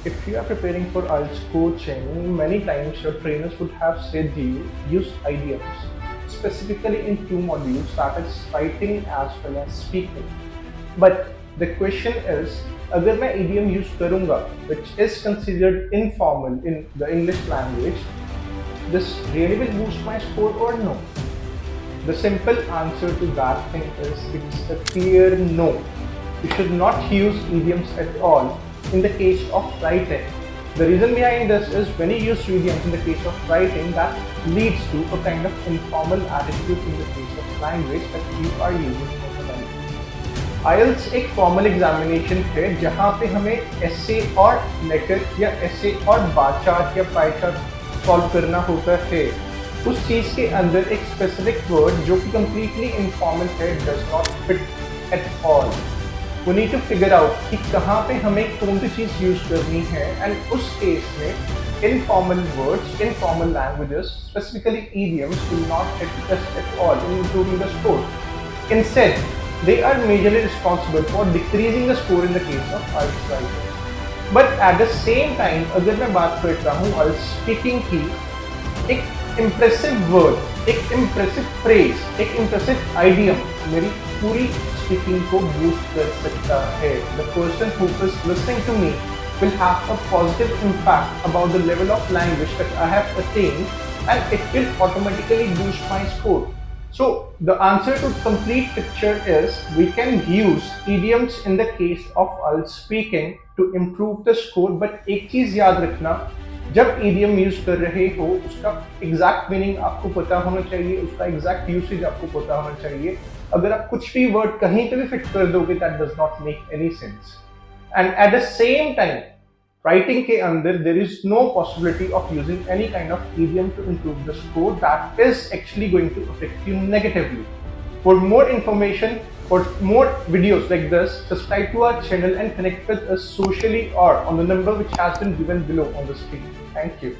if you are preparing for IELTS coaching, many times your trainers would have said to you, use idioms, specifically in two modules, that is writing as well as speaking. But the question is, अगर मैं idiom use करूँगा, which is considered informal in the English language, this really will boost my score or no? The simple answer to that thing is it's a clear no. You should not use idioms at all in the case of writing. The reason behind this is when you use idioms in the case of writing, that leads to a kind of informal attitude in the case of language that you are using for the language. IELTS एक formal examination है जहाँ पे हमें essay और letter या essay और bar chart या pie chart solve करना होता है. उस चीज के अंदर एक specific word जो कि completely informal है does not fit at all. We need to figure out कि कहाँ पे हमें कौन सी चीज यूज करनी है, and उस केस में informal words, informal languages, specifically idioms, will not help us at all in improving the score. Instead, they are majorly responsible for decreasing the score in the case of IELTS writing. But at the same time, अगर मैं बात कर रहा हूँ IELTS speaking की, एक impressive word, एक impressive phrase, एक impressive idiom मेरी पूरी speaking को boost कर सकता है. The person who is listening to me will have a positive impact about the level of language that I have attained, and it will automatically boost my score. So the answer to the complete picture is we can use idioms in the case of IELTS speaking to improve the score. But एक चीज याद रखना, जब idiom use कर रहे हो उसका exact meaning आपको पता होना चाहिए, उसका एग्जैक्ट यूसेज आपको पता होना चाहिए. अगर आप कुछ भी वर्ड कहीं पे भी फिट कर दोगे, that does not make any sense. And at the same time, writing के अंदर there is no possibility of using any kind of idiom to improve the score. That is actually going to affect you negatively. For more information, for more videos like this, subscribe to our channel and connect with us socially or on the number which has been given below on the screen. Thank you.